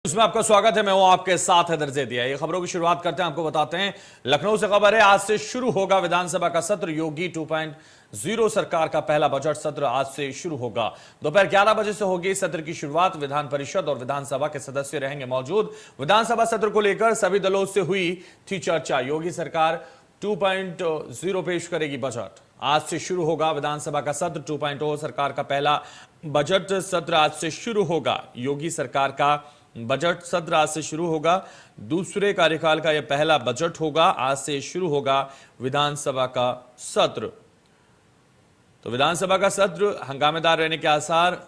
उसमें आपका स्वागत है। मैं हूं आपके साथ हैदर ज़ैदिया। ये खबरों की शुरुआत करते हैं, आपको बताते हैं लखनऊ से खबर है। आज से शुरू होगा विधानसभा का सत्र। योगी 2.0 सरकार का पहला बजट सत्र आज से शुरू होगा। दोपहर 11 बजे से होगी सत्र की शुरुआत। विधान परिषद और विधानसभा के सदस्य रहेंगे मौजूद। विधानसभा सत्र को लेकर सभी दलों से हुई थी चर्चा। योगी सरकार 2.0 पेश करेगी बजट। आज से शुरू होगा विधानसभा का सत्र। 2.0 सरकार का पहला बजट सत्र आज से शुरू होगा। योगी सरकार का बजट सत्र आज से शुरू होगा। दूसरे कार्यकाल का यह पहला बजट होगा। आज से शुरू होगा विधानसभा का सत्र। तो विधानसभा का सत्र हंगामेदार रहने के आसार।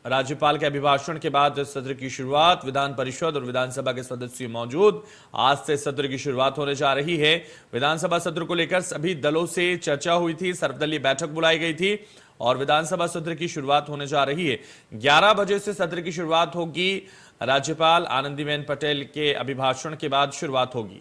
राज्यपाल के अभिभाषण के बाद सत्र की शुरुआत। विधान परिषद और विधानसभा के सदस्य मौजूद। आज से सत्र की शुरुआत होने जा रही है। विधानसभा सत्र को लेकर सभी दलों से चर्चा हुई थी। सर्वदलीय बैठक बुलाई गई थी और विधानसभा सत्र की शुरुआत होने जा रही है। 11 बजे से सत्र की शुरुआत होगी। राज्यपाल आनंदीबेन पटेल के अभिभाषण के बाद शुरुआत होगी।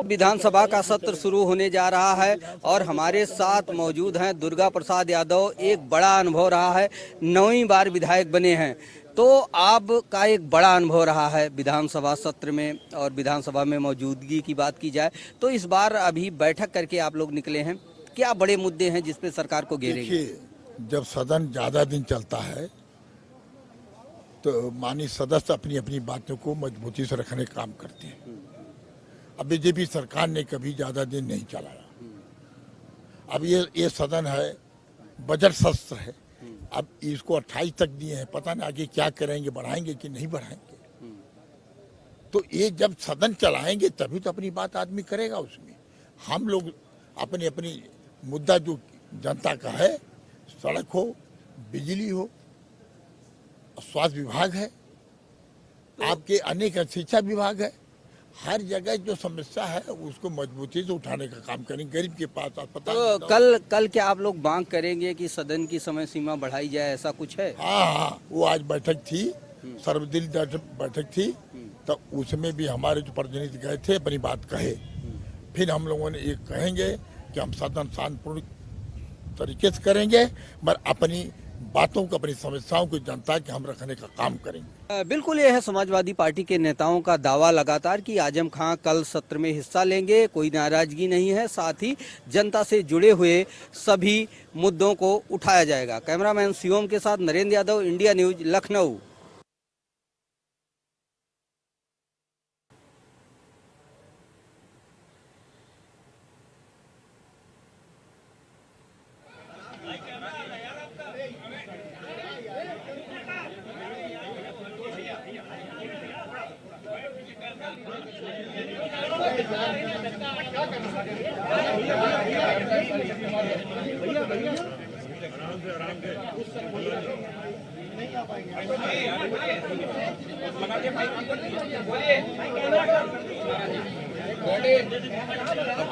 विधानसभा का सत्र शुरू होने जा रहा है और हमारे साथ मौजूद हैं दुर्गा प्रसाद यादव। एक बड़ा अनुभव रहा है, 9वीं बार विधायक बने हैं, तो आपका एक बड़ा अनुभव रहा है विधानसभा सत्र में और विधानसभा में मौजूदगी की बात की जाए तो इस बार अभी बैठक करके आप लोग निकले हैं। क्या बड़े मुद्दे हैं जिसपे सरकार को घेरेंगे? देखिए, जब सदन ज्यादा दिन चलता है तो माननीय सदस्य अपनी अपनी बातों को मजबूती से रखने का काम करते हैं। अब बीजेपी सरकार ने कभी ज्यादा दिन नहीं चलाया। अब ये सदन है, बजट सत्र है। अब इसको 28 तक दिए हैं, पता नहीं आगे क्या करेंगे, बढ़ाएंगे कि नहीं बढ़ाएंगे। तो ये जब सदन चलाएंगे तभी तो अपनी बात आदमी करेगा। उसमें हम लोग अपनी अपनी मुद्दा जो जनता का है, सड़क हो, बिजली हो, स्वास्थ्य विभाग है, आपके अनेक शिक्षा विभाग है, हर जगह जो समस्या है उसको मजबूती से उठाने का काम करेंगे। गरीब के पास अस्पताल तो कल क्या आप लोग मांग करेंगे कि सदन की समय सीमा बढ़ाई जाए, ऐसा कुछ है? हाँ, वो आज बैठक थी, सर्वदलीय बैठक थी, तो उसमें भी हमारे जो प्रतिनिधि गए थे अपनी बात कहे। फिर हम लोगों ने ये कहेंगे कि हम सदन शांतिपूर्ण तरीके से करेंगे, मगर अपनी बातों को, अपनी समस्याओं को जनता के हम रखने का काम करेंगे। बिल्कुल, यह है समाजवादी पार्टी के नेताओं का दावा लगातार कि आजम खां कल सत्र में हिस्सा लेंगे, कोई नाराजगी नहीं है। साथ ही जनता से जुड़े हुए सभी मुद्दों को उठाया जाएगा। कैमरामैन शिवम के साथ नरेंद्र यादव, इंडिया न्यूज, लखनऊ।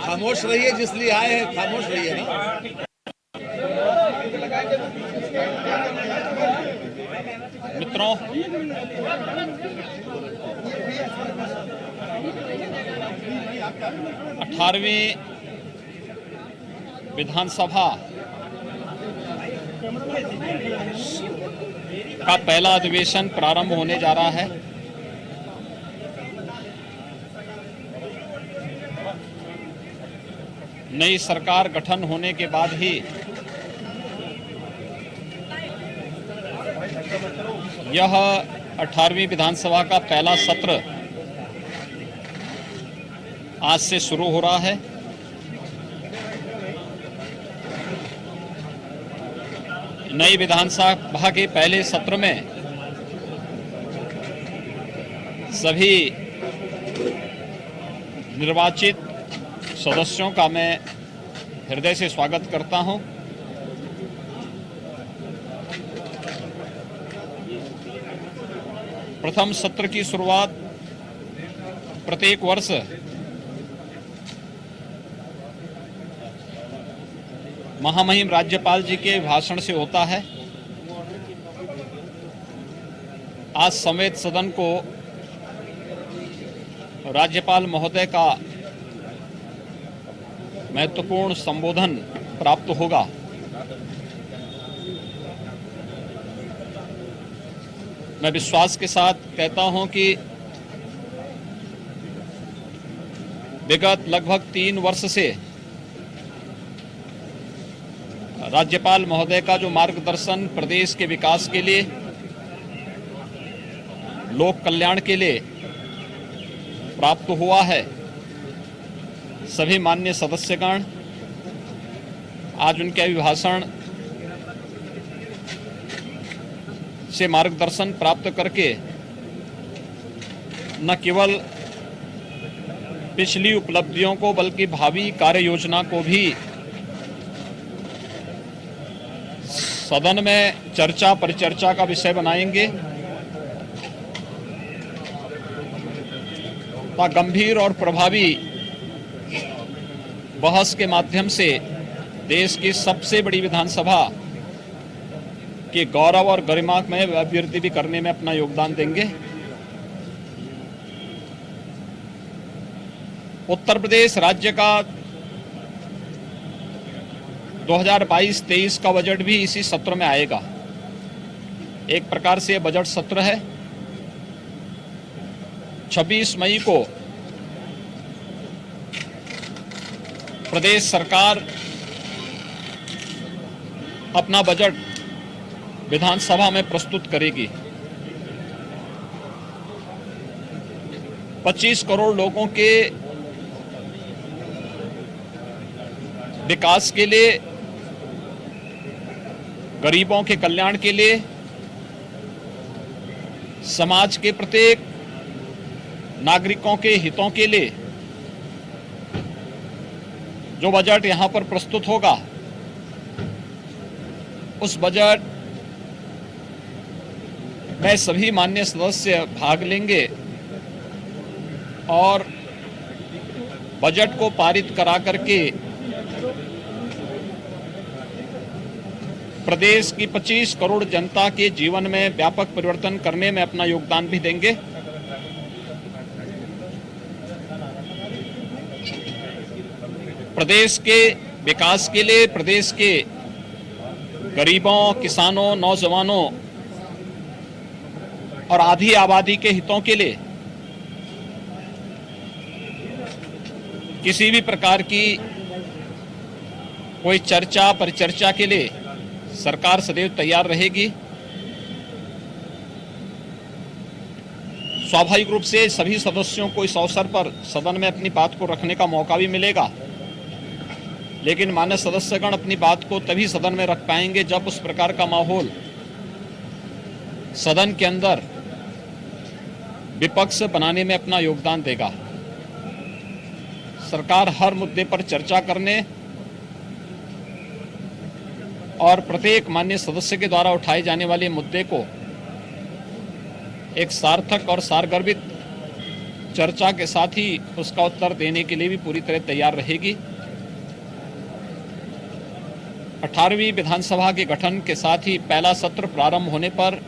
खामोश रहिए, जिसलिए आए हैं खामोश रहिए ना। मित्रों, अठारहवीं विधानसभा का पहला अधिवेशन प्रारंभ होने जा रहा है। नई सरकार गठन होने के बाद ही यह 18वीं विधानसभा का पहला सत्र आज से शुरू हो रहा है। नई विधानसभा के पहले सत्र में सभी निर्वाचित सदस्यों का मैं हृदय से स्वागत करता हूं। प्रथम सत्र की शुरुआत प्रत्येक वर्ष महामहिम राज्यपाल जी के भाषण से होता है। आज समेत सदन को राज्यपाल महोदय का महत्वपूर्ण संबोधन प्राप्त होगा। मैं विश्वास के साथ कहता हूं कि विगत लगभग 3 वर्ष से राज्यपाल महोदय का जो मार्गदर्शन प्रदेश के विकास के लिए, लोक कल्याण के लिए प्राप्त हुआ है, सभी माननीय सदस्यगण आज उनके अभिभाषण से मार्गदर्शन प्राप्त करके न केवल पिछली उपलब्धियों को बल्कि भावी कार्य योजना को भी सदन में चर्चा परिचर्चा का विषय बनाएंगे। गंभीर और प्रभावी बहस के माध्यम से देश की सबसे बड़ी विधानसभा के गौरव और गरिमा में अभिवृद्धि भी करने में अपना योगदान देंगे। उत्तर प्रदेश राज्य का 2022-23 का बजट भी इसी सत्र में आएगा। एक प्रकार से बजट सत्र है। 26 मई को प्रदेश सरकार अपना बजट विधानसभा में प्रस्तुत करेगी। 25 करोड़ लोगों के विकास के लिए, गरीबों के कल्याण के लिए, समाज के प्रत्येक नागरिकों के हितों के लिए जो बजट यहां पर प्रस्तुत होगा, उस बजट में सभी माननीय सदस्य भाग लेंगे और बजट को पारित करा करके प्रदेश की 25 करोड़ जनता के जीवन में व्यापक परिवर्तन करने में अपना योगदान भी देंगे। प्रदेश के विकास के लिए, प्रदेश के गरीबों, किसानों, नौजवानों और आधी आबादी के हितों के लिए किसी भी प्रकार की कोई चर्चा परिचर्चा के लिए सरकार सदैव तैयार रहेगी। स्वाभाविक रूप से सभी सदस्यों को इस अवसर पर सदन में अपनी बात को रखने का मौका भी मिलेगा, लेकिन माननीय सदस्यगण अपनी बात को तभी सदन में रख पाएंगे जब उस प्रकार का माहौल सदन के अंदर विपक्ष बनाने में अपना योगदान देगा। सरकार हर मुद्दे पर चर्चा करने और प्रत्येक माननीय सदस्य के द्वारा उठाए जाने वाले मुद्दे को एक सार्थक और सारगर्भित चर्चा के साथ ही उसका उत्तर देने के लिए भी पूरी तरह तैयार रहेगी। 18वीं विधानसभा के गठन के साथ ही पहला सत्र प्रारंभ होने पर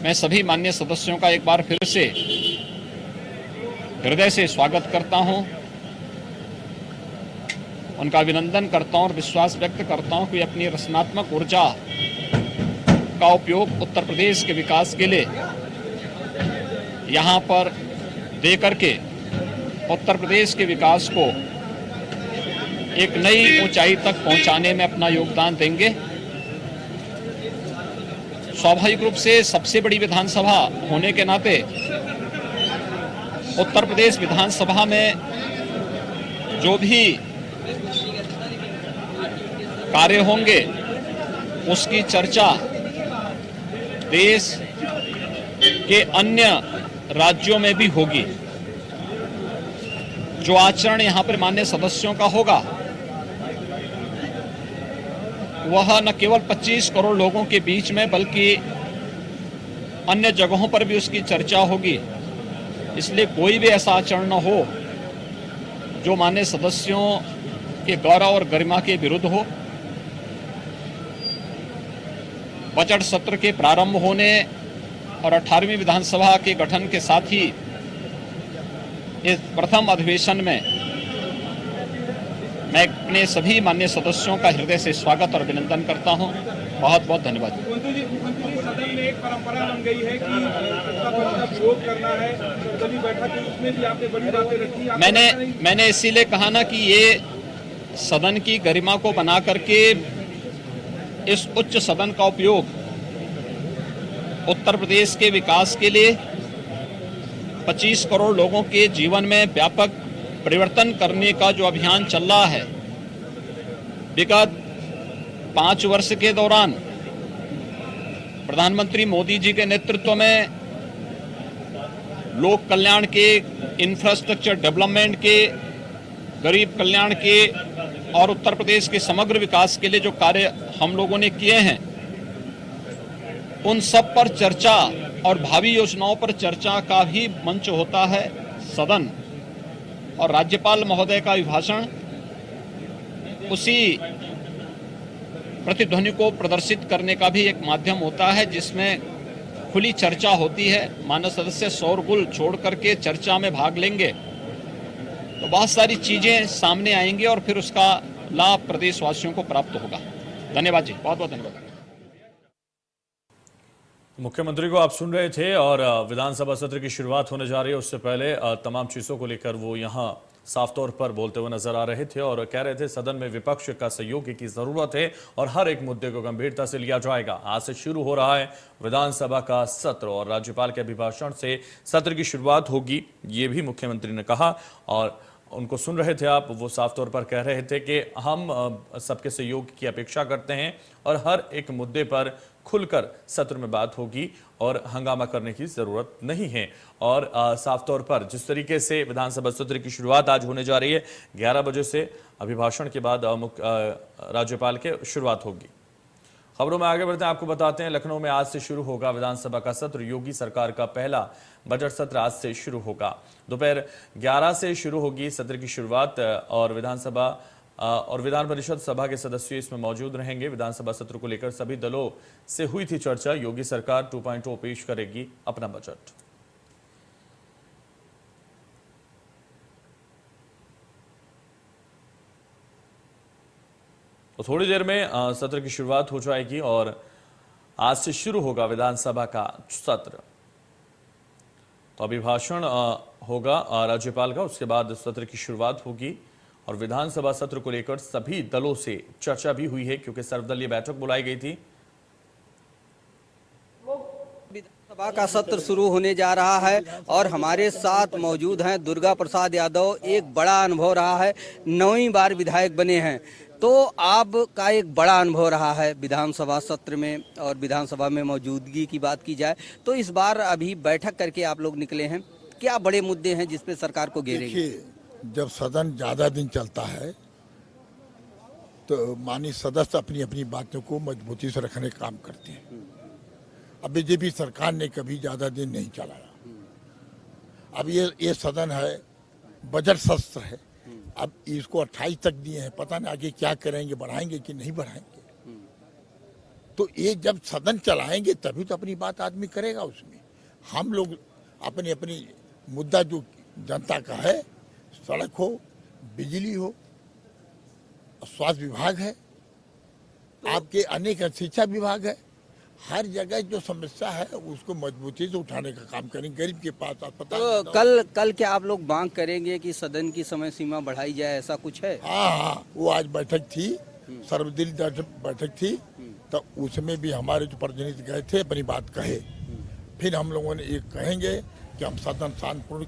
मैं सभी माननीय सदस्यों का एक बार फिर से हृदय से स्वागत करता हूं, उनका अभिनंदन करता हूं और विश्वास व्यक्त करता हूं कि अपनी रचनात्मक ऊर्जा का उपयोग उत्तर प्रदेश के विकास के लिए यहां पर दे करके उत्तर प्रदेश के विकास को एक नई ऊंचाई तक पहुंचाने में अपना योगदान देंगे। स्वाभाविक रूप से सबसे बड़ी विधानसभा होने के नाते उत्तर प्रदेश विधानसभा में जो भी कार्य होंगे उसकी चर्चा देश के अन्य राज्यों में भी होगी। जो आचरण यहां पर माननीय सदस्यों का होगा वह न केवल 25 करोड़ लोगों के बीच में बल्कि अन्य जगहों पर भी उसकी चर्चा होगी। इसलिए कोई भी ऐसा आचरण न हो जो माननीय सदस्यों के गौरव और गरिमा के विरुद्ध हो। बजट सत्र के प्रारंभ होने और 18वीं विधानसभा के गठन के साथ ही इस प्रथम अधिवेशन में मैं अपने सभी माननीय सदस्यों का हृदय से स्वागत और अभिनंदन करता हूं। बहुत बहुत धन्यवाद। एक परंपरा बन गई है कि सत्ता पक्ष का विरोध करना है, सर्वदलीय बैठक है, उसमें भी आपने बड़ी बातें रखी। मैंने इसीलिए कहा ना कि ये सदन की गरिमा को बना करके इस उच्च सदन का उपयोग उत्तर प्रदेश के विकास के लिए 25 करोड़ लोगों के जीवन में व्यापक परिवर्तन करने का जो अभियान चल रहा है, विगत 5 वर्ष के दौरान प्रधानमंत्री मोदी जी के नेतृत्व में लोक कल्याण के, इंफ्रास्ट्रक्चर डेवलपमेंट के, गरीब कल्याण के और उत्तर प्रदेश के समग्र विकास के लिए जो कार्य हम लोगों ने किए हैं, उन सब पर चर्चा और भावी योजनाओं पर चर्चा का भी मंच होता है सदन। और राज्यपाल महोदय का अभिभाषण उसी प्रतिध्वनि को प्रदर्शित करने का भी एक माध्यम होता है, जिसमें खुली चर्चा होती है। माननीय सदस्य शोरगुल छोड़ करके चर्चा में भाग लेंगे तो बहुत सारी चीजें सामने आएंगी और फिर उसका लाभ प्रदेशवासियों को प्राप्त होगा। धन्यवाद जी, बहुत बहुत धन्यवाद। मुख्यमंत्री को आप सुन रहे थे और विधानसभा सत्र की शुरुआत होने जा रही है, उससे पहले तमाम चीजों को लेकर वो यहां साफ तौर पर बोलते हुए नजर आ रहे थे और कह रहे थे सदन में विपक्ष का सहयोग की जरूरत है और हर एक मुद्दे को गंभीरता से लिया जाएगा। आज से शुरू हो रहा है विधानसभा का सत्र और राज्यपाल के अभिभाषण से सत्र की शुरुआत होगी, ये भी मुख्यमंत्री ने कहा। और उनको सुन रहे थे आप, वो साफ तौर पर कह रहे थे कि हम सबके सहयोग की अपेक्षा करते हैं और हर एक मुद्दे पर खुलकर सत्र में बात होगी और हंगामा करने की जरूरत नहीं है। और साफ तौर पर जिस तरीके से विधानसभा सत्र की शुरुआत आज होने जा रही है, 11 बजे से अभिभाषण के बाद राज्यपाल के शुरुआत होगी। खबरों में आगे बढ़ते हैं, आपको बताते हैं लखनऊ में आज से शुरू होगा विधानसभा का सत्र। योगी सरकार का पहला बजट सत्र आज से शुरू होगा। दोपहर 11 से शुरू होगी सत्र की शुरुआत और विधान परिषद सभा के सदस्य इसमें मौजूद रहेंगे। विधानसभा सत्र को लेकर सभी दलों से हुई थी चर्चा। योगी सरकार 2.0 पेश करेगी अपना बजट। तो थोड़ी देर में सत्र की शुरुआत हो जाएगी और आज से शुरू होगा विधानसभा का सत्र। तो अभिभाषण होगा राज्यपाल का, उसके बाद सत्र की शुरुआत होगी और विधानसभा सत्र को लेकर सभी दलों से चर्चा भी हुई है क्योंकि सर्वदलीय बैठक बुलाई गई थी। विधानसभा का सत्र शुरू होने जा रहा है और हमारे साथ मौजूद हैं दुर्गा प्रसाद यादव। एक बड़ा अनुभव रहा है, 9वीं बार विधायक बने हैं, तो आपका एक बड़ा अनुभव रहा है विधानसभा सत्र में और विधानसभा में मौजूदगी की बात की जाए तो इस बार अभी बैठक करके आप लोग निकले हैं, क्या बड़े मुद्दे हैं जिसपे सरकार को घेरेंगे? जब सदन ज्यादा दिन चलता है तो माननीय सदस्य अपनी अपनी बातों को मजबूती से रखने का काम करते हैं। अब बीजेपी सरकार ने कभी ज्यादा दिन नहीं चलाया। अब ये सदन है, बजट सत्र है, अब इसको 28 तक दिए हैं, पता नहीं आगे क्या करेंगे, बढ़ाएंगे कि नहीं बढ़ाएंगे। तो ये जब सदन चलाएंगे तभी तो अपनी बात आदमी करेगा। उसमें हम लोग अपनी अपनी मुद्दा जो जनता का है, सड़क हो, बिजली हो, स्वास्थ्य विभाग है, आपके अनेक शिक्षा विभाग है, हर जगह जो समस्या है उसको मजबूती से उठाने का काम करेंगे। गरीब के पास अस्पताल तो कल क्या आप लोग मांग करेंगे कि सदन की समय सीमा बढ़ाई जाए, ऐसा कुछ है? हाँ, वो आज बैठक थी, सर्वदलीय बैठक थी, तो उसमें भी हमारे जो प्रतिनिधि गए थे अपनी बात कहे। फिर हम लोगों ने एक कहेंगे कि हम सदन शांतिपूर्ण